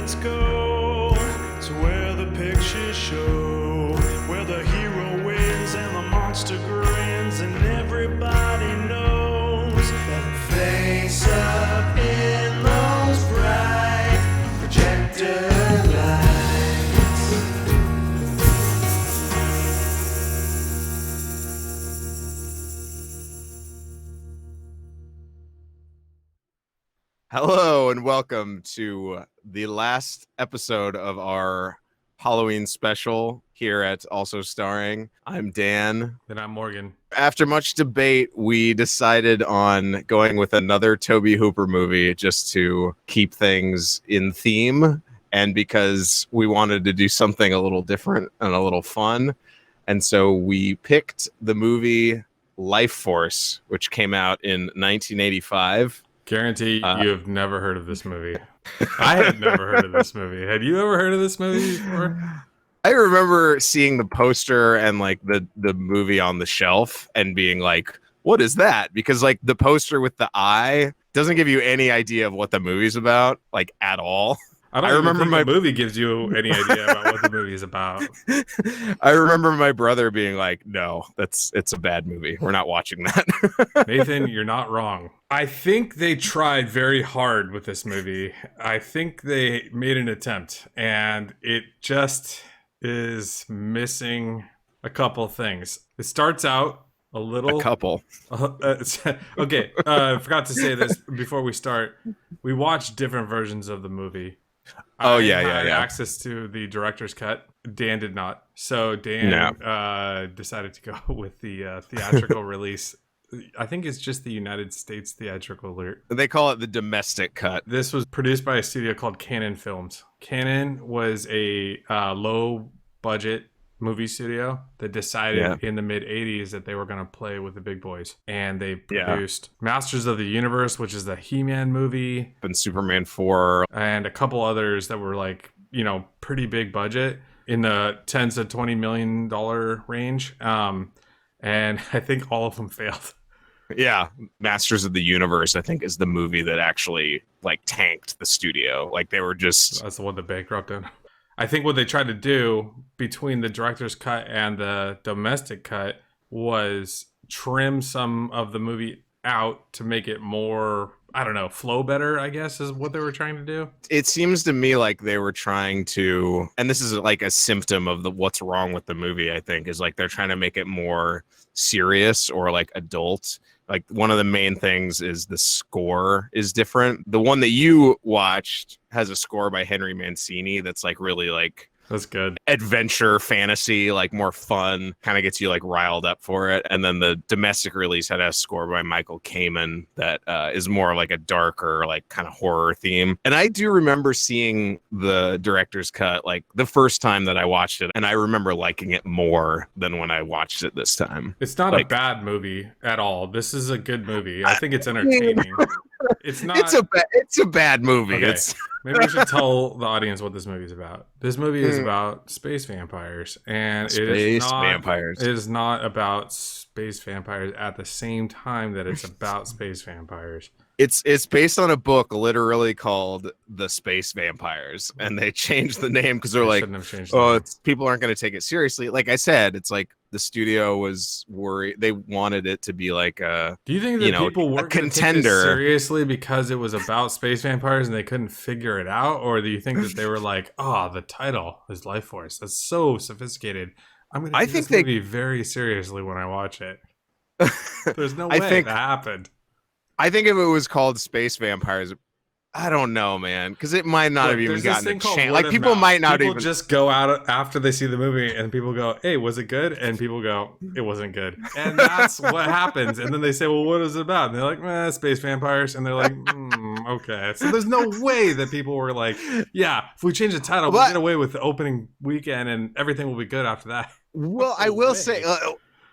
let's go to where the pictures show, where the hero wins and the monster grins, and everybody knows that face up in those bright projector lights. Hello and welcome to the last episode of our Halloween special here at Also Strarring. I'm Dan. And I'm Morgan. After much debate, we decided on going with another Tobe Hooper movie just to keep things in theme and because we wanted to do something a little different and a little fun. And so we picked the movie Lifeforce, which came out in 1985. Guarantee you have never heard of this movie. I had never heard of this movie. Had you ever heard of this movie before? I remember seeing the poster and like the movie on the shelf and being like, what is that? Because like the poster with the eye doesn't give you any idea of what the movie's about, like at all. I remember the movie gives you any idea about what the movie is about. I remember my brother being like, no, it's a bad movie. We're not watching that. Nathan, you're not wrong. I think they tried very hard with this movie. I think they made an attempt, and it just is missing a couple things. It starts out a little... A couple. Okay, I forgot to say this before we start. We watched different versions of the movie. I had access to the director's cut. Dan did not. So Dan decided to go with the theatrical release. I think it's just the United States theatrical alert. They call it the domestic cut. This was produced by a studio called Cannon Films. Cannon was a low budget movie studio that decided in the mid 80s that they were going to play with the big boys, and they produced Masters of the Universe, which is the He-Man movie, and Superman 4, and a couple others that were like, you know, pretty big budget in the tens of $20 million range, and I think all of them failed. Yeah, Masters of the Universe, I think, is the movie that actually like tanked the studio. Like they were just... That's the one that bankrupted. I think what they tried to do between the director's cut and the domestic cut was trim some of the movie out to make it more, I don't know, flow better, I guess, is what they were trying to do. It seems to me like they were trying to, and this is like a symptom of what's wrong with the movie, I think, is like they're trying to make it more serious or like adult. Like one of the main things is the score is different. The one that you watched has a score by Henry Mancini that's like really like... That's good. Adventure, fantasy, like more fun, kind of gets you like riled up for it. And then the domestic release had a score by Michael Kamen that is more like a darker, like kind of horror theme. And I do remember seeing the director's cut like the first time that I watched it, and I remember liking it more than when I watched it this time. It's not like, a bad movie at all. This is a good movie. I think it's entertaining. It's not. It's a bad movie. Okay. It's maybe we should tell the audience what this movie is about. This movie is about space vampires, and it is not about space vampires at the same time that it's about space vampires. It's based on a book literally called The Space Vampires, and they changed the name because they're like, people aren't going to take it seriously. Like I said, it's like the studio was worried. They wanted it to be like a... Do you think that people weren't going to take it seriously because it was about space vampires and they couldn't figure it out? Or do you think that they were like, the title is Lifeforce. That's so sophisticated. I'm going to take this movie very seriously when I watch it. There's no way that happened. I think if it was called Space Vampires, I don't know, man, because it might not have even gotten a chance. Like people might not even just go out after they see the movie and people go, "Hey, was it good?" And people go, "It wasn't good." And that's what happens. And then they say, "Well, what is it about?" And they're like, "Space vampires." And they're like, "Okay." So there's no way that people were like, "Yeah, if we change the title, we'll get away with the opening weekend and everything will be good after that." Well, I will say.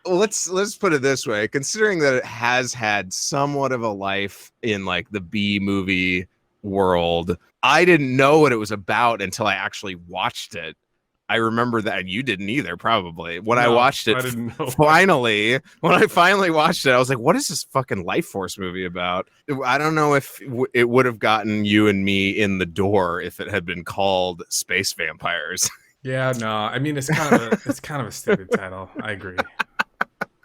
Let's put it this way, considering that it has had somewhat of a life in like the B movie world, I didn't know what it was about until I actually watched it. I remember that, and you didn't either, probably. When I No, watched it, I didn't know. when I finally watched it, I was like, "What is this fucking Lifeforce movie about?" I don't know if it would have gotten you and me in the door if it had been called Space Vampires. Yeah, no. I mean, it's kind of a stupid title. I agree.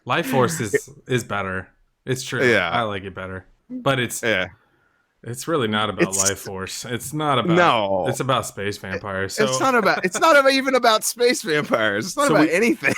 Life Force is better. It's true. Yeah. I like it better. But it's Yeah, really not about It's- Life Force. It's not about. No. It's about space vampires. So it's not even about space vampires. It's not So about anything.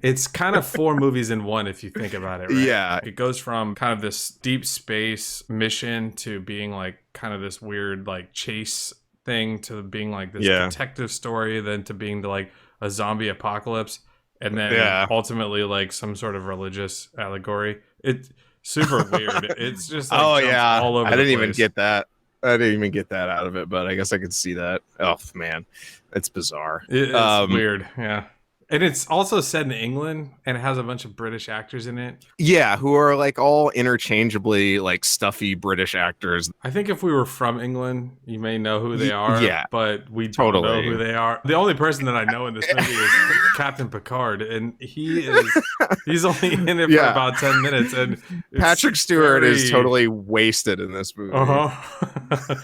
it's kind of 4 movies in one if you think about it, right? Yeah. It goes from kind of this deep space mission to being like kind of this weird like chase thing to being like this Yeah. detective story, then to being like a zombie apocalypse, and then Yeah. ultimately like some sort of religious allegory. It's super weird. It's just like Oh jumps yeah, all over I the didn't even place. get that. I didn't even get that out of it, but I guess I could see that. Oh man, it's bizarre. It's weird, yeah. And it's also set in England, and it has a bunch of British actors in it. Yeah, who are like all interchangeably like stuffy British actors. I think if we were from England, you may know who they are, yeah, but we don't totally. know who they are. The only person that I know in this movie is Captain Picard, and he's only in it for Yeah. about 10 minutes. And it's Patrick Stewart is very- totally wasted in this movie. Uh-huh.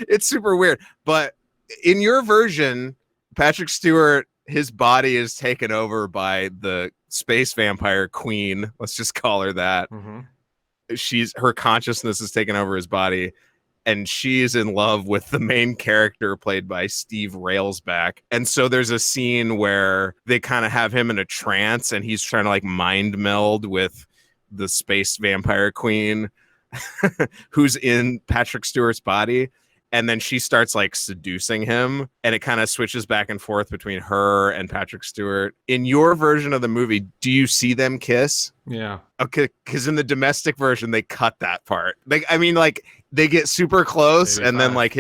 It's super weird. But in your version, Patrick Stewart, his body is taken over by the space vampire queen. Let's just call her that. Mhm. Her consciousness is taken over his body, and she's in love with the main character played by Steve Railsback. And so there's a scene where they kind of have him in a trance, and he's trying to like mind meld with the space vampire queen who's in Patrick Stewart's body. And then she starts like seducing him, and it kind of switches back and forth between her and Patrick Stewart. In your version of the movie, do you see them kiss? Yeah. Okay, because in the domestic version, they cut that part. Like, I mean, like they get super close, Maybe and then five. like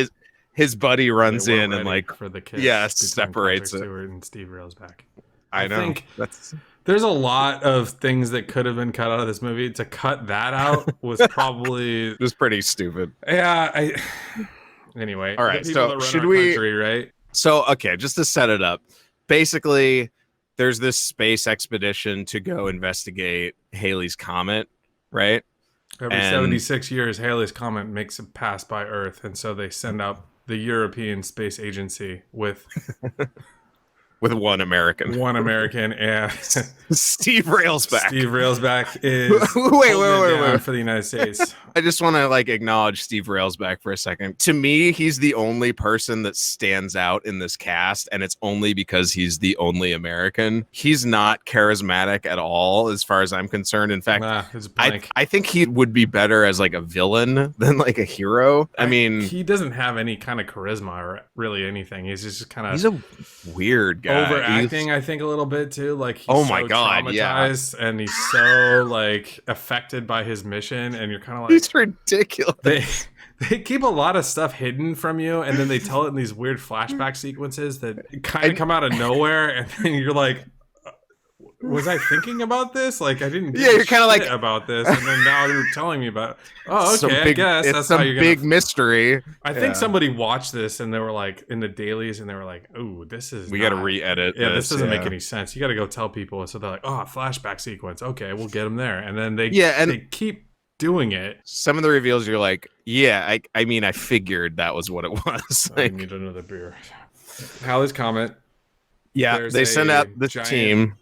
his buddy runs They weren't in and ready like, for the kiss yeah, between separates Patrick it. Stewart and Steve Railsback. I know think that's there's a lot of things that could have been cut out of this movie. To cut that out was probably it was pretty stupid. yeah. Anyway, All right, the people so that run should our we- country, right? So, okay, just to set it up, basically, there's this space expedition to go investigate Halley's Comet, right? Every And- 76 years, Halley's Comet makes it pass by Earth, and so they send out the European Space Agency with With one American. one American and Steve Railsback. Steve Railsback is Wait, holding it down wait. for the United States. I just want to like acknowledge Steve Railsback for a second. To me, he's the only person that stands out in this cast, and it's only because he's the only American. He's not charismatic at all, as far as I'm concerned. In fact, Nah, it's blank. I think he would be better as like a villain than like a hero. I mean, he doesn't have any kind of charisma or really anything. He's just kind of he's a weird guy. overacting, I think, a little bit too. Like, he's Oh my so God, yeah. traumatized, and he's so like affected by his mission, and you're kind of like, He's ridiculous. they keep a lot of stuff hidden from you, and then they tell it in these weird flashback sequences that kind of come out of nowhere, and then you're like, was I thinking about this? Like, I didn't. Yeah, you're kind of like about this, and then now you're telling me about. Oh, some okay. I big- guess it's that's some how you're big gonna. mystery. I think somebody watched this and they were like in the dailies, and they were like, "Oh, this is We got to not- re-edit. Yeah, this doesn't make yeah. any sense. You got to go tell people." So they're like, "Oh, flashback sequence. Okay, we'll get them there." And then they Yeah, and- they keep doing it. Some of the reveals, you're like, yeah, I mean, I figured that was what it was. I Like, need another beer. Halley's Comet. yeah, There's they send a out the giant team,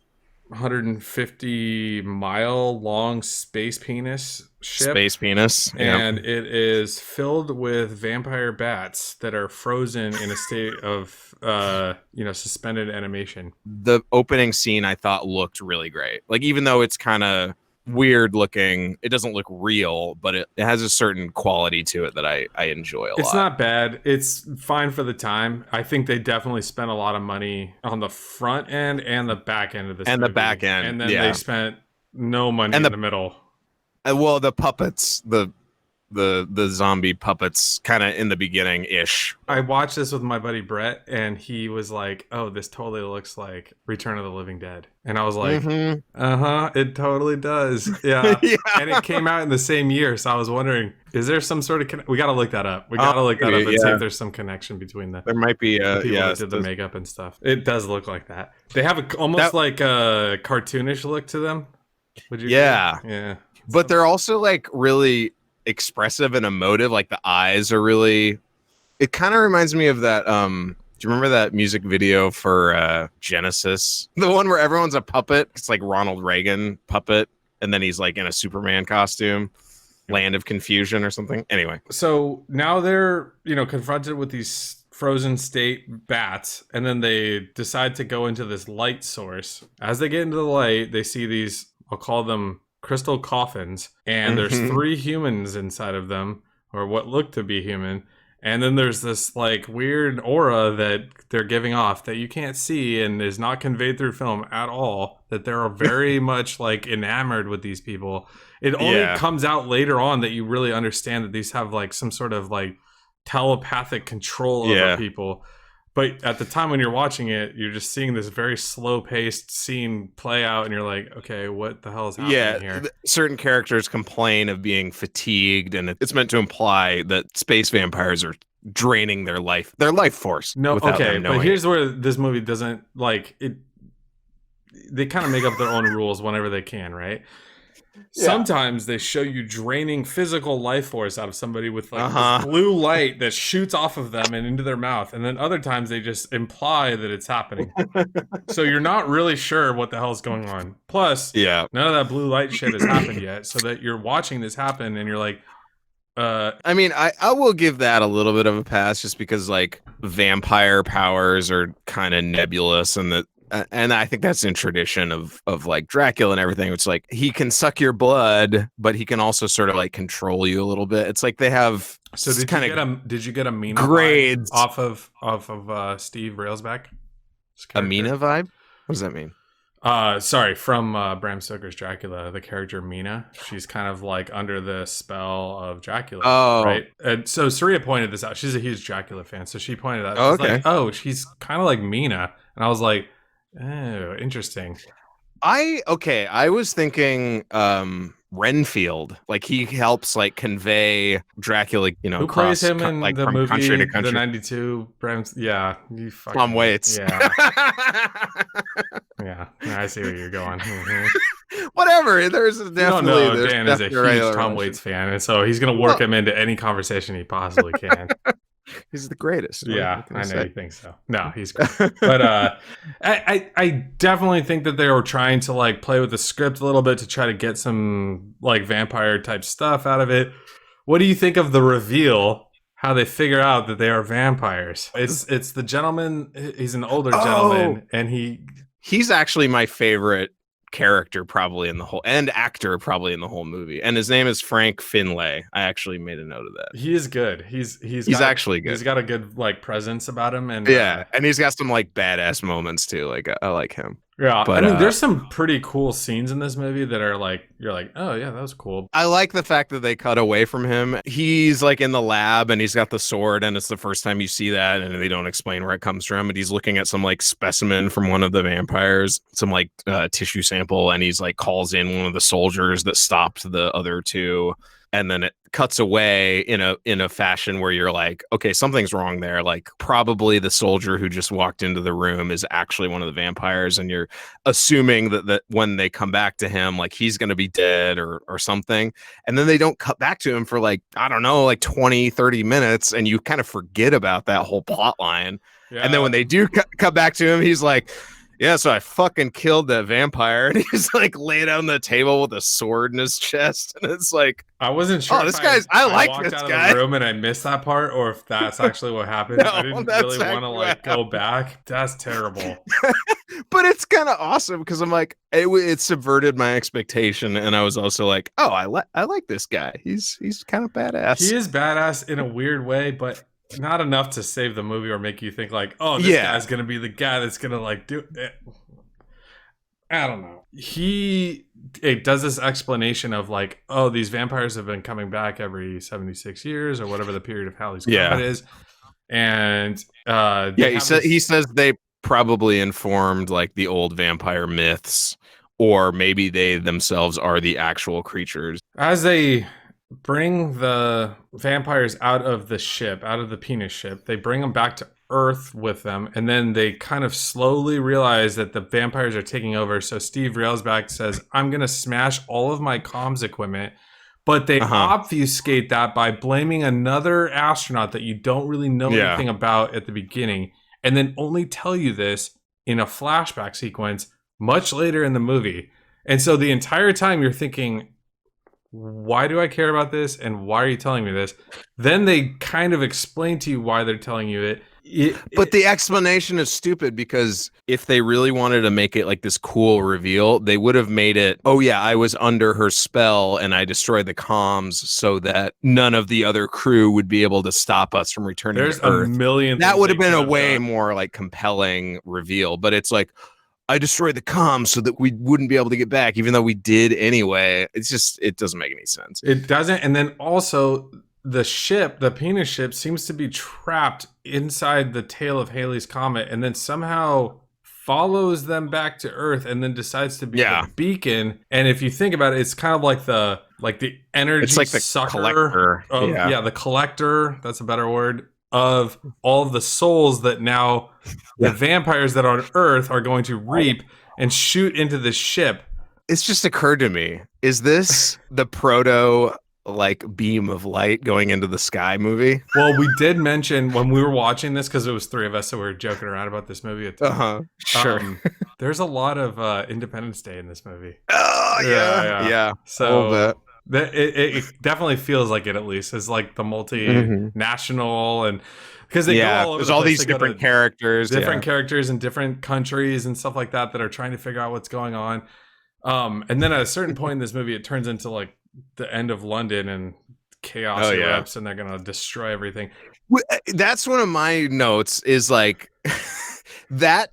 150-mile long space penis ship. space penis, And it is filled with vampire bats that are frozen in a state of, suspended animation. The opening scene I thought looked really great. Like, even though it's kind of weird looking, it doesn't look real, but it has a certain quality to it that I enjoy a lot. It's not bad. It's fine for the time. I think they definitely spent a lot of money on the front end and the back end of this And the movie. back end, And then yeah. they spent no money And in the middle. Well, the puppets, the the zombie puppets kind of in the beginning ish. I watched this with my buddy Brett, and he was like, "Oh, this totally looks like Return of the Living Dead," and I was like, it totally does, yeah. Yeah. And it came out in the same year, so I was wondering, is there some sort of we gotta look that up. We gotta look that up and see if there's some connection between There might be the people that did the makeup and stuff. It does look like that. They have almost like a cartoonish look to them. Would you agree? Yeah. But they're also like really expressive and emotive. Like the eyes are really. It kind of reminds me of that. Do you remember that music video for Genesis? The one where everyone's a puppet. It's like Ronald Reagan puppet, and then he's like in a Superman costume. Land of Confusion or something. Anyway, so now they're confronted with these frozen state bats, and then they decide to go into this light source. As they get into the light, they see these, I'll call them crystal coffins, and there's 3 humans inside of them, or what look to be human. And then there's this like weird aura that they're giving off that you can't see and is not conveyed through film at all, that they're very much like enamored with these people. It only comes out later on that you really understand that these have like some sort of like telepathic control over people. But at the time when you're watching it, you're just seeing this very slow-paced scene play out, and you're like, okay, what the hell is happening here? Certain characters complain of being fatigued, and it's meant to imply that space vampires are draining their life force. No, okay, but here's where this movie doesn't, like, it. They kind of make up their own rules whenever they can, right? Yeah. Sometimes they show you draining physical life force out of somebody with like this blue light that shoots off of them and into their mouth, and then other times they just imply that it's happening. So you're not really sure what the hell's going on. Plus, none of that blue light shit has happened yet, so that you're watching this happen and you're like, I mean, I will give that a little bit of a pass just because like vampire powers are kind of nebulous, and I think that's in tradition of like Dracula and everything. It's like he can suck your blood, but he can also sort of like control you a little bit. It's like they have. So did you get a Mina grades off of Steve Railsback? A Mina vibe? What does that mean? Sorry, from Bram Stoker's Dracula, the character Mina. She's kind of like under the spell of Dracula. Oh, right. And so Surya pointed this out. She's a huge Dracula fan, so she pointed out. She's like, oh, she's kind of like Mina, and I was like, oh, interesting. I was thinking Renfield, like he helps like convey Dracula, who plays him in like, the movie country to country. The 92 Bram's, you fucking Tom Waits. Yeah, I see where you're going. Whatever, there's definitely Dan is a huge Tom Waits fan, and so he's gonna work him into any conversation he possibly can. He's the greatest. Yeah, I know you think so. No, he's great. But I definitely think that they were trying to like play with the script a little bit to try to get some like vampire type stuff out of it. What do you think of the reveal? How they figure out that they are vampires? It's the gentleman. He's an older gentleman, and he's actually my favorite character probably in the whole, and actor probably in the whole movie, and his name is Frank Finlay. I actually made a note of that. He is good. He's actually good. He's got a good like presence about him, and and he's got some like badass moments too. Like I like him. Yeah, but, I mean, there's some pretty cool scenes in this movie that are like, you're like, oh yeah, that was cool. I like the fact that they cut away from him. He's like in the lab and he's got the sword, and it's the first time you see that, and they don't explain where it comes from. And he's looking at some like specimen from one of the vampires, some like tissue sample, and he's like calls in one of the soldiers that stopped the other two. And then it cuts away in a fashion where you're like, okay, something's wrong there. Like probably the soldier who just walked into the room is actually one of the vampires. And you're assuming that when they come back to him, like he's going to be dead or something. And then they don't cut back to him for like, I don't know, like 20, 30 minutes. And you kind of forget about that whole plot line. Yeah. And then when they do cut back to him, he's like, yeah, so I fucking killed that vampire. And he's like laid on the table with a sword in his chest. And it's like, I wasn't sure. Oh, this guy's, I like this guy. I walked out of the room and I missed that part, or if that's actually what happened. No, I didn't really want to like go back. That's terrible. But it's kind of awesome because I'm like, it subverted my expectation. And I was also like, oh, I like this guy. He's kind of badass. He is badass in a weird way, but not enough to save the movie or make you think like, oh, this guy's gonna be the guy that's gonna like do it. I don't know. It does this explanation of like, oh, these vampires have been coming back every 76 years or whatever the period of Halley's Comet is. And he says they probably informed like the old vampire myths, or maybe they themselves are the actual creatures. As they bring the vampires out of the ship, out of the penis ship, they bring them back to Earth with them, and then they kind of slowly realize that the vampires are taking over. So Steve Railsback says, I'm going to smash all of my comms equipment. But they obfuscate that by blaming another astronaut that you don't really know anything about at the beginning, and then only tell you this in a flashback sequence much later in the movie. And so the entire time you're thinking, why do I care about this? And why are you telling me this? Then they kind of explain to you why they're telling you it. But the explanation is stupid, because if they really wanted to make it like this cool reveal, they would have made it, oh yeah, I was under her spell and I destroyed the comms so that none of the other crew would be able to stop us from returning to Earth. There's a million. That would have been a way more like compelling reveal, but it's like, I destroyed the comms so that we wouldn't be able to get back, even though we did anyway. It's just, it doesn't make any sense. It doesn't. And then also the ship, the penis ship, seems to be trapped inside the tail of Halley's Comet, and then somehow follows them back to Earth, and then decides to be a beacon. And if you think about it, it's kind of like the energy, it's like the sucker collector. The collector. That's a better word. Of all of the souls that now the vampires that are on Earth are going to reap and shoot into the ship. It's just occurred to me, is this the proto like beam of light going into the sky movie? Well, we did mention when we were watching this, because it was three of us, so we were joking around about this movie at the time. Sure. There's a lot of Independence Day in this movie. Oh yeah. So it definitely feels like it, at least. It's like the multinational, and because they go all over there's the all place. these different characters, in different countries and stuff like that are trying to figure out what's going on. And then at a certain point in this movie, it turns into like the end of London, and chaos erupts, and they're gonna destroy everything. That's one of my notes, is like that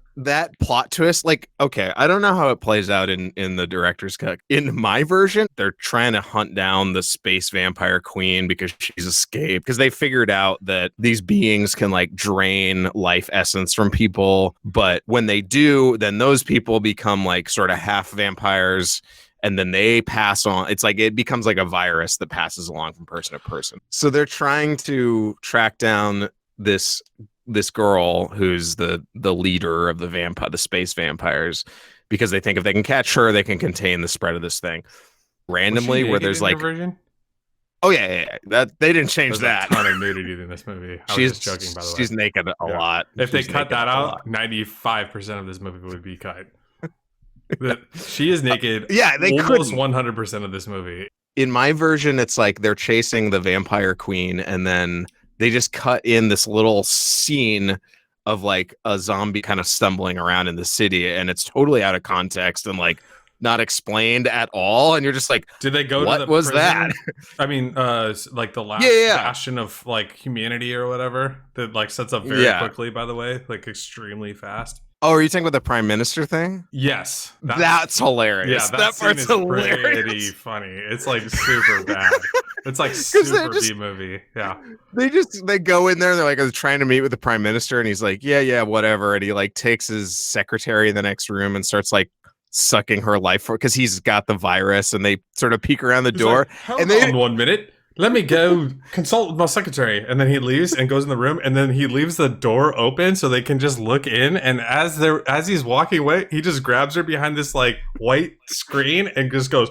plot twist. Like, okay, I don't know how it plays out in the director's cut. In my version, they're trying to hunt down the space vampire queen because she's escaped, because they figured out that these beings can like drain life essence from people, but when they do, then those people become like sort of half vampires, and then they pass on. It's like it becomes like a virus that passes along from person to person. So they're trying to track down this girl who's the leader of the space vampires, because they think if they can catch her, they can contain the spread of this thing. Randomly, where there's like version? Oh yeah. That they didn't change that. A ton of nudity in this movie. She's just joking, by the way. She's naked a lot. If they cut that out, 95% of this movie would be cut. She is naked. Yeah, they almost 100% of this movie. In my version, it's like they're chasing the vampire queen, and then they just cut in this little scene of like a zombie kind of stumbling around in the city, and it's totally out of context and like not explained at all. And you're just like, did they go what to the was prison? that? I mean, like the last bastion of like humanity or whatever that like sets up very quickly, by the way, like extremely fast. Oh, are you talking about the prime minister thing? Yes. That's hilarious. Yeah, that part's hilarious. Pretty funny. It's like super bad. It's like super B movie. Yeah. They go in there and they're like, I was trying to meet with the prime minister, and he's like, yeah, whatever. And he like takes his secretary in the next room and starts like sucking her life for, because he's got the virus, and they sort of peek around the door. Like, and they 1 minute. Let me go consult with my secretary. And then he leaves and goes in the room, and then he leaves the door open so they can just look in. And as he's walking away, he just grabs her behind this like white screen and just goes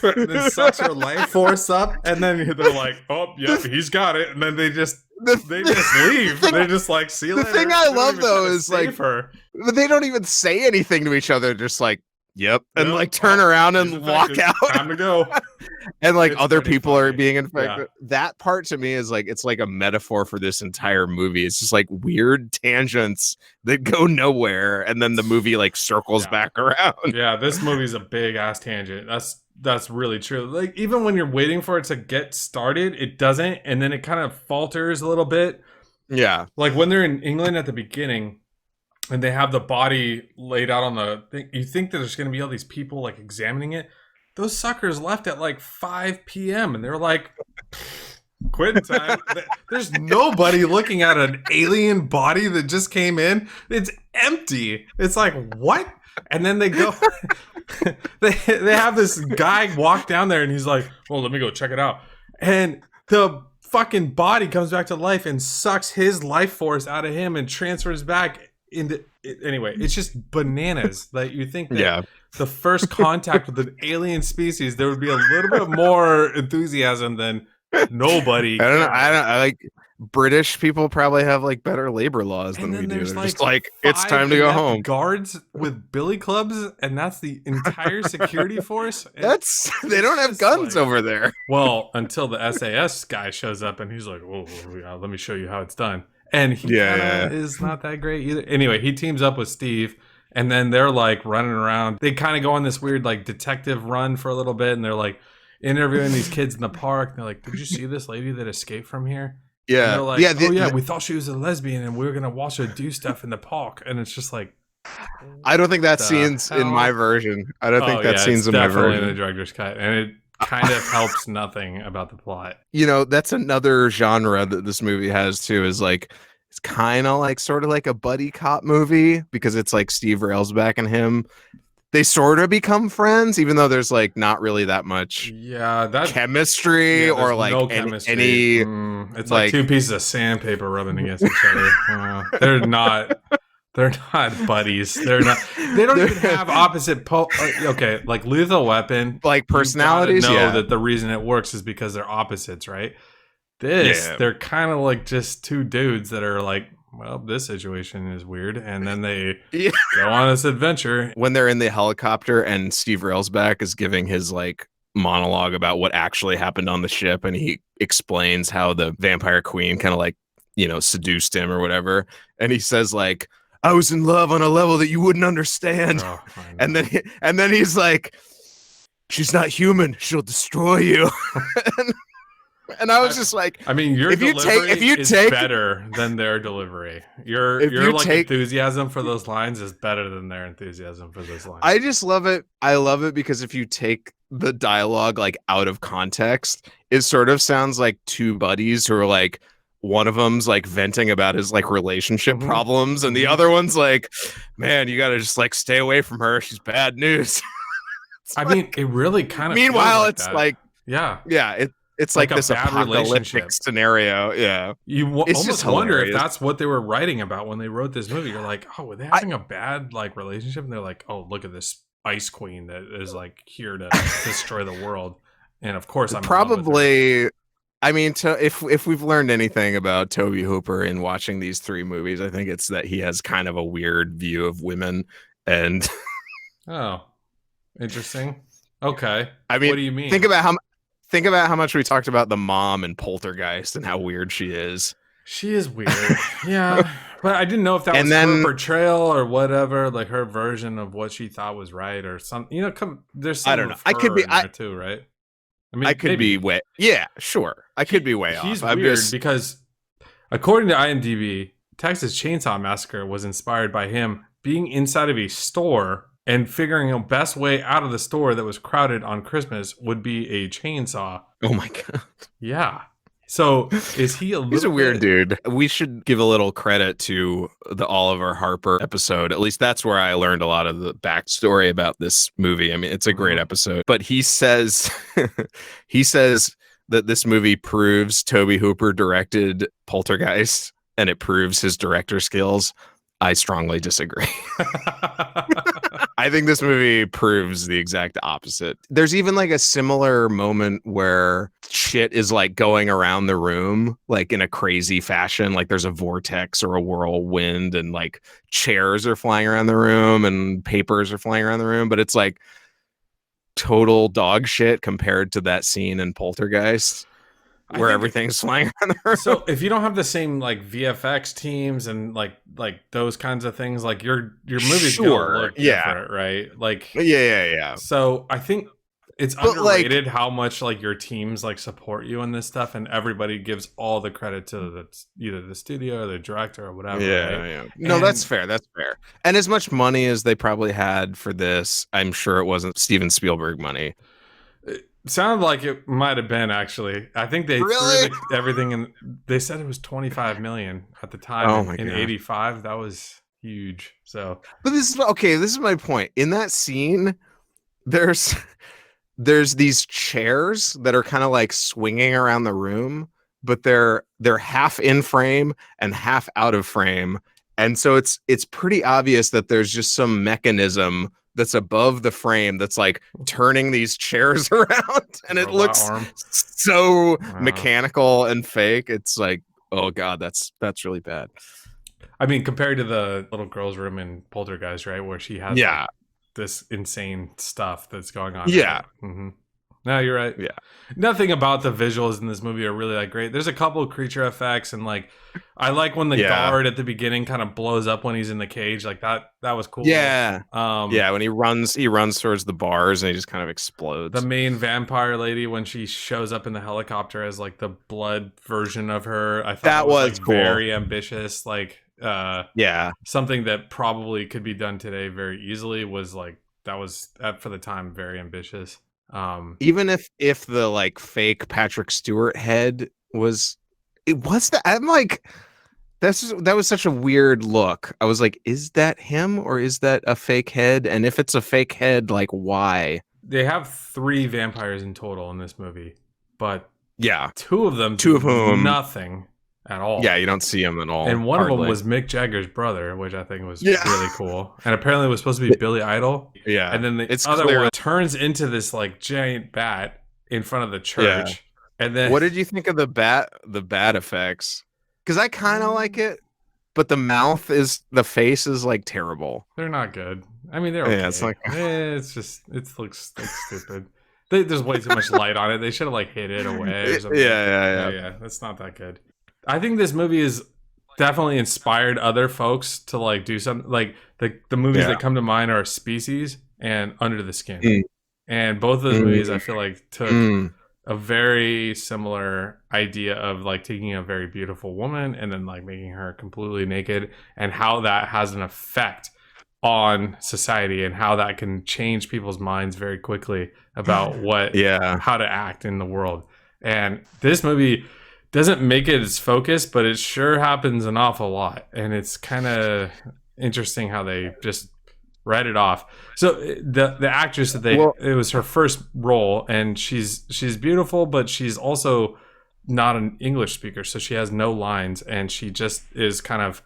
and then sucks her life force up. And then they're like, oh, yep, he's got it. And then they just leave. They're just like, see you later. The thing I love though is like, but they don't even say anything to each other. Just like, yep, and like turn around and walk out. Time to go. And like other people are being infected. Yeah. That part to me is like, it's like a metaphor for this entire movie. It's just like weird tangents that go nowhere, and then the movie like circles back around. Yeah, this movie's a big ass tangent. That's really true. Like even when you're waiting for it to get started, it doesn't, and then it kind of falters a little bit. Yeah. Like when they're in England at the beginning, and they have the body laid out on the thing. You think that there's going to be all these people like examining it. Those suckers left at like 5 p.m. and they're like, quitting time. There's nobody looking at an alien body that just came in. It's empty. It's like, what? And then they go, they have this guy walk down there and he's like, well, let me go check it out. And the fucking body comes back to life and sucks his life force out of him and transfers back into anyway. It's just bananas. Like you think that the first contact with an alien species, there would be a little bit more enthusiasm than nobody. I don't know. I like British people probably have like better labor laws than we do. They're just like, it's time to go home. Guards with billy clubs, and that's the entire security force. They don't have guns like, over there. Well, until the SAS guy shows up and he's like, "Oh, yeah, let me show you how it's done." And he is not that great either. Anyway, he teams up with Steve, and then they're like running around. They kind of go on this weird like detective run for a little bit, and they're like interviewing these kids in the park. They're like, "Did you see this lady that escaped from here?" Yeah. And they're like, we thought she was a lesbian, and we were gonna watch her do stuff in the park. And it's just like, I don't think that scene's in my version. I don't think that scene's in my version. Definitely in the director's cut, and it kind of helps nothing about the plot. You know, that's another genre that this movie has too, is like it's kind of like sort of like a buddy cop movie, because it's like Steve Railsback and him, they sort of become friends, even though there's like not really that much chemistry or like no any it's like two pieces of sandpaper rubbing against each other. They're not buddies. They don't even have opposite okay, like Lethal Weapon, like personalities. Know that the reason it works is because they're opposites, right? They're kind of like just two dudes that are like, well, this situation is weird, and then they go on this adventure. When they're in the helicopter and Steve Railsback is giving his like monologue about what actually happened on the ship, and he explains how the vampire queen kind of like, you know, seduced him or whatever, and he says like, I was in love on a level that you wouldn't understand. And then he's like, she's not human, she'll destroy you. And I was just like, I mean, your delivery is better than their delivery. Your enthusiasm for those lines is better than their enthusiasm for those lines. I just love it. I love it because if you take the dialogue like out of context, it sort of sounds like two buddies who are like, one of them's like venting about his like relationship problems, and the other one's like, man, you gotta just like stay away from her, she's bad news. I mean, it really kind of meanwhile it's that. Like it's like this apocalyptic scenario. Yeah. You almost wonder if that's what they were writing about when they wrote this movie. You're like, oh, were they having a bad like relationship? And they're like, oh, look at this ice queen that is like here to destroy the world. And of course, I'm probably. I mean, if we've learned anything about Tobe Hooper in watching these three movies, I think it's that he has kind of a weird view of women. And oh, interesting. Okay. I mean, what do you mean? Think about how much we talked about the mom in Poltergeist and how weird she is. She is weird. Yeah. But I didn't know if that was her portrayal or whatever, like her version of what she thought was right or something. You know, there's some I don't know. I could be there too, right? I mean, I could be way. Yeah, sure. I could be way off. He's weird because, according to IMDb, Texas Chainsaw Massacre was inspired by him being inside of a store and figuring a best way out of the store that was crowded on Christmas would be a chainsaw. Oh my god! Yeah. So is he He's a weird dude. We should give a little credit to the Oliver Harper episode. At least that's where I learned a lot of the backstory about this movie. I mean, it's a great episode. But he says that this movie proves Tobe Hooper directed Poltergeist and it proves his director skills. I strongly disagree. I think this movie proves the exact opposite. There's even like a similar moment where shit is like going around the room, like in a crazy fashion. Like there's a vortex or a whirlwind and like chairs are flying around the room and papers are flying around the room. But it's like total dog shit compared to that scene in Poltergeist, where everything's flying around the room. So if you don't have the same like VFX teams and like those kinds of things, like your movie's gonna look different, right? Like yeah. So I think It's But, like- underrated how much like your teams like support you in this stuff, and everybody gives all the credit to either the studio or the director or whatever. Right? Yeah. No, And- that's fair. That's fair. And as much money as they probably had for this, I'm sure it wasn't Steven Spielberg money. It sounded like it might have been actually. I think they Really? threw everything in. They said it was 25 million at the time. Oh my in God. '85. That was huge. So But this is okay. This is my point. In that scene, there's these chairs that are kind of like swinging around the room, but they're half in frame and half out of frame, and so it's pretty obvious that there's just some mechanism that's above the frame that's like turning these chairs around, and it robot looks arm. so Wow. mechanical and fake. It's like, oh God, that's really bad. I mean, compared to the little girl's room in Poltergeist, right, where she has Yeah. like, this insane stuff that's going on. Yeah. Mm-hmm. No, you're right. Yeah. Nothing about the visuals in this movie are really that great. There's a couple of creature effects, and like I like when the Yeah. guard at the beginning kind of blows up when he's in the cage. Like that was cool. Yeah. Um, Yeah, when he runs towards the bars and he just kind of explodes. The main vampire lady, when she shows up in the helicopter as like the blood version of her, I thought That was like, cool. very ambitious. Like Yeah. something that probably could be done today very easily was like that was for the time very ambitious. Even if the like fake Patrick Stewart head was I'm like that was such a weird look. I was like, is that him or is that a fake head? And if it's a fake head, like why? They have 3 vampires in total in this movie, but Yeah. 2 of them Two of do whom- nothing at all. Yeah, you don't see him at all. And one of them hardly. was Mick Jagger's brother, which I think was Yeah. really cool. And apparently it was supposed to be Billy Idol. Yeah. And then the It's other clear- one turns into this like giant bat in front of the church. And then What did you think of the bat effects? Because I kind of like it, but the face is like terrible. they're not good. I mean, they're okay. Yeah, it's like- it's just it looks stupid. There's way too much light on it. They should have like hid it away or something. Yeah. That's not that good. I think this movie is definitely inspired other folks to like do something. Like the movies Yeah. that come to mind are Species and Under the Skin. Mm. And both of those Mm. movies I feel like took Mm. a very similar idea of like taking a very beautiful woman and then like making her completely naked, and how that has an effect on society and how that can change people's minds very quickly about how to act in the world. And this movie doesn't make it its focus, but it sure happens an awful lot, and it's kind of interesting how they just write it off. So the actress that it was her first role, and she's beautiful, but she's also not an English speaker, so she has no lines, and she just is kind of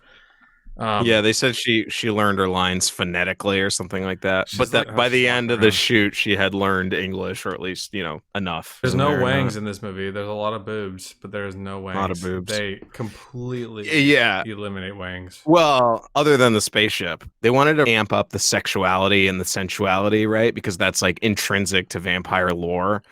Yeah, they said she learned her lines phonetically or something like that. She's But that like, by the fuck end of the around. shoot, she had learned English, or at least enough. There's Isn't no there? wangs in this movie. There's a lot of boobs, but there is no wangs. lot of boobs. They completely Yeah. eliminate wangs. Well, other than the spaceship, they wanted to amp up the sexuality and the sensuality, right? Because that's like intrinsic to vampire lore.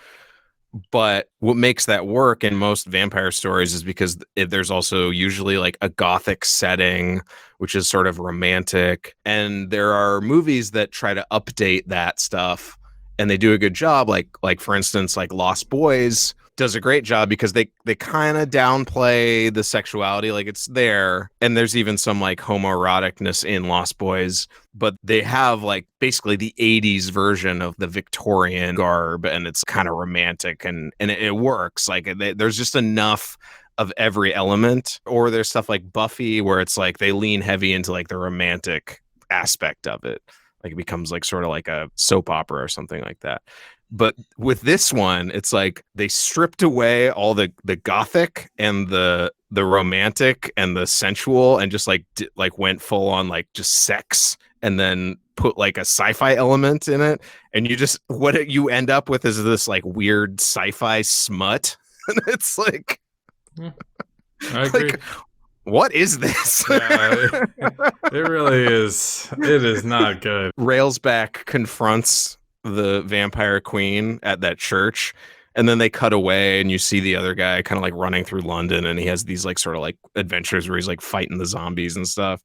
But what makes that work in most vampire stories is because there's also usually like a gothic setting, which is sort of romantic. And there are movies that try to update that stuff, and they do a good job. Like for instance, like Lost Boys does a great job because they kind of downplay the sexuality, like it's there. And there's even some like homoeroticness in Lost Boys, but they have like basically the 80s version of the Victorian garb, and it's kind of romantic and it works. Like there's just enough of every element. Or there's stuff like Buffy where it's like they lean heavy into like the romantic aspect of it. Like it becomes like sort of like a soap opera or something like that. But with this one, it's like they stripped away all the gothic and the romantic and the sensual, and just like went full on like just sex, and then put like a sci-fi element in it. And what you end up with is this like weird sci-fi smut. And it's like, I agree. like, what is this? Yeah, it really is. It is not good. Railsback confronts the vampire queen at that church, and then they cut away and you see the other guy kind of like running through London, and he has these like sort of like adventures where he's like fighting the zombies and stuff.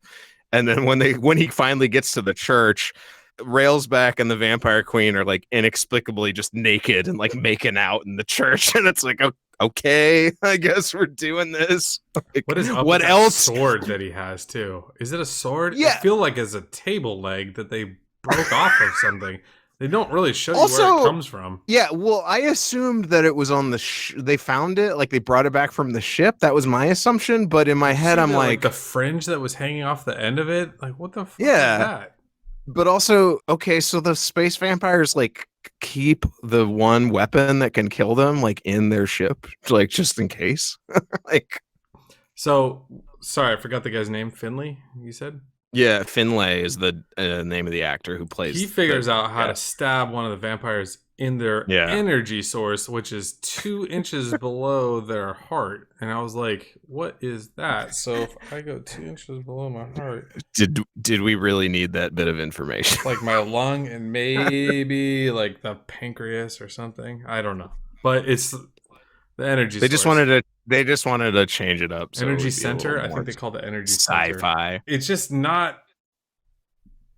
And then when he finally gets to the church, Railsback and the Vampire Queen are like inexplicably just naked and like making out in the church, and it's like, okay, I guess we're doing this. Like, What is up what with that else? sword that he has too? Is it a sword? Yeah. I feel like it's a table leg that they broke off of something. They don't really show you Also, where it comes from. Yeah, well, I assumed that it was on the they found it, like they brought it back from the ship. That was my assumption, but in my head See I'm the, like the fringe that was hanging off the end of it. Like, what the fuck Yeah. is that? But also, okay, so the space vampires like keep the one weapon that can kill them like in their ship, like just in case. Like, So sorry, I forgot the guy's name. Finley, you said? yeah, Finlay is the name of the actor who plays. He figures out how to stab one of the vampires in their energy source, which is 2 inches below their heart. And I was like, what is that? So if I go 2 inches below my heart, Did we really need that bit of information? like my lung and maybe like the pancreas or something. I don't know. But it's the energy They source. just wanted to change it up. So Energy center. I think they call it energy sci-fi. center. It's just not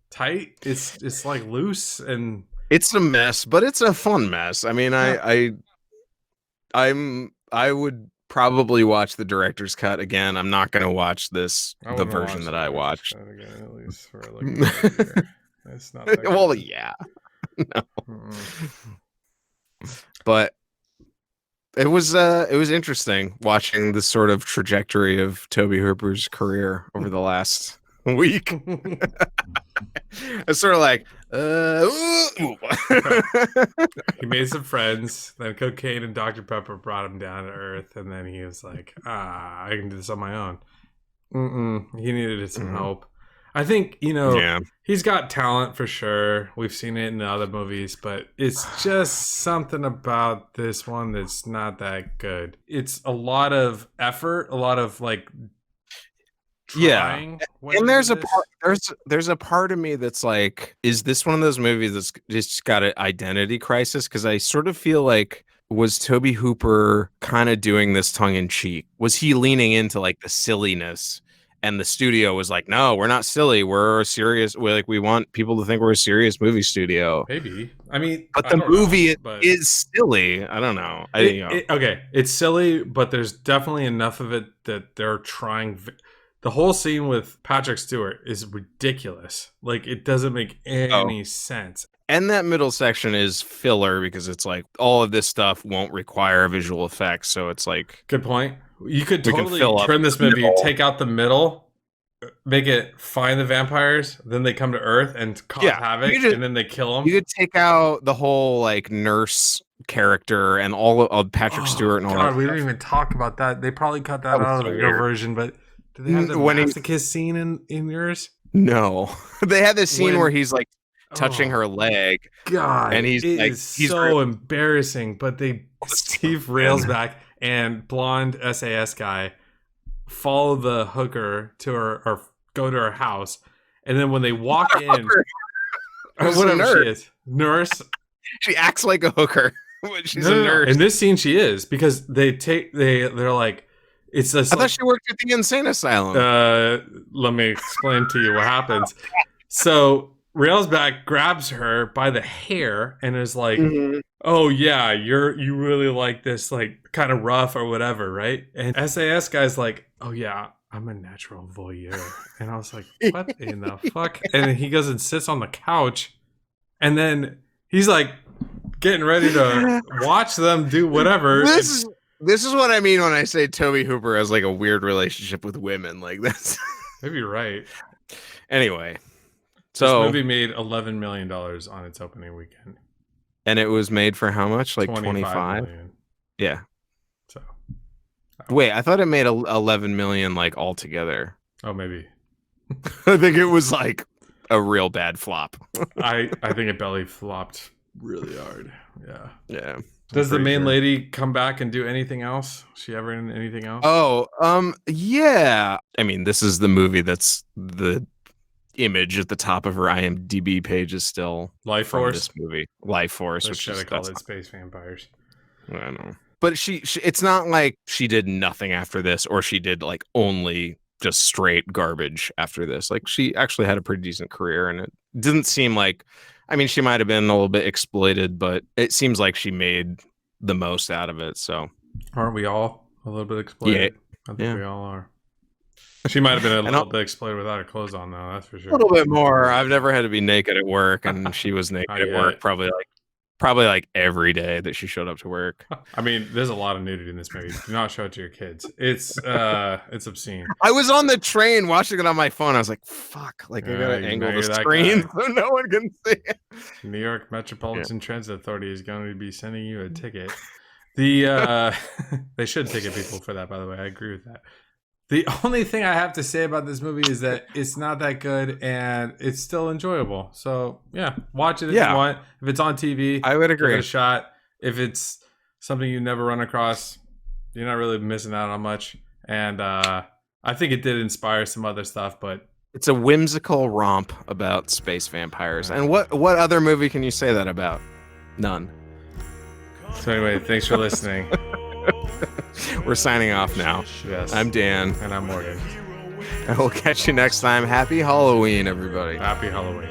tight. It's like loose and it's a mess, but it's a fun mess. I mean, I would probably watch the director's cut again. I'm not going to watch the version that I watched. Again, at least for like it's not that well, good. yeah. No. But it was interesting watching the sort of trajectory of Tobe Hooper's career over the last week. It's sort of like he made some friends, then cocaine and Dr. Pepper brought him down to earth, and then he was like, I can do this on my own. He needed some help. I think, he's got talent for sure. We've seen it in other movies, but it's just something about this one that's not that good. It's a lot of effort, a lot of like trying. And there's a part of me that's like, is this one of those movies that's just got an identity crisis? Because I sort of feel like, was Tobe Hooper kind of doing this tongue in cheek? Was he leaning into like the silliness? And the studio was like, no, we're not silly. We're serious. We want people to think we're a serious movie studio. Maybe. I mean, but the movie is silly. I don't know. Okay, it's silly, but there's definitely enough of it that they're trying. The whole scene with Patrick Stewart is ridiculous. Like, it doesn't make any sense. And that middle section is filler because it's like all of this stuff won't require visual effects. So it's like, good point. You could totally trim this movie, take out the middle, make it find the vampires, then they come to Earth and cause havoc, and then they kill them. You could take out the whole like nurse character and all of Patrick Stewart and all that. We didn't even talk about that. They probably cut that out of your version, but do they have the masochist scene in yours? No. They had this scene where he's like touching her leg. God, and he's so embarrassing, but Steve Railsback and blonde SAS guy follow the hooker to her or go to her house, and then when they walk in, or whatever she is, nurse, she acts like a hooker when she's a nurse. In this scene, she is, because they're like, it's I thought she worked at the insane asylum. Let me explain to you what happens. So Railsback grabs her by the hair and is like, oh yeah, you really like this, like kind of rough or whatever, right? And SAS guy's like, oh yeah, I'm a natural voyeur. And I was like, what in the fuck? And he goes and sits on the couch, and then he's like getting ready to watch them do whatever. This is what I mean when I say Tobe Hooper has like a weird relationship with women. Like that's maybe you're right. Anyway. So this movie made $11 million on its opening weekend. And it was made for how much? Like 25? Yeah. So wait, I thought it made 11 million like altogether. Oh, maybe. I think it was like a real bad flop. I think it belly flopped really hard. Yeah. Yeah. Does the main lady come back and do anything else? Is she ever in anything else? Oh, yeah. I mean, this is the movie that's the image at the top of her IMDb page is still Lifeforce. This movie, Lifeforce, which should have called it Space Vampires. I know, but she it's not like she did nothing after this, or she did like only just straight garbage after this. Like she actually had a pretty decent career, and didn't seem like. I mean, she might have been a little bit exploited, but it seems like she made the most out of it. So, aren't we all a little bit exploited? I think we all are. She might have been a little bit exploited without her clothes on, though. That's for sure. A little bit more. I've never had to be naked at work, and she was naked at work probably like every day that she showed up to work. I mean, there's a lot of nudity in this movie. Do not show it to your kids. It's obscene. I was on the train watching it on my phone. I was like, "Fuck!" Like I gotta angle the screen so no one can see it. New York Metropolitan Transit Authority is going to be sending you a ticket. They should ticket people for that. By the way, I agree with that. The only thing I have to say about this movie is that it's not that good and it's still enjoyable. So yeah, watch it if you want. If it's on TV, I would agree. Give it a shot. If it's something you never run across, you're not really missing out on much. And I think it did inspire some other stuff, but it's a whimsical romp about space vampires. And what other movie can you say that about? None. So anyway, thanks for listening. We're signing off now. Yes. I'm Dan. And I'm Morgan. And we'll catch you next time. Happy Halloween, everybody. Happy Halloween.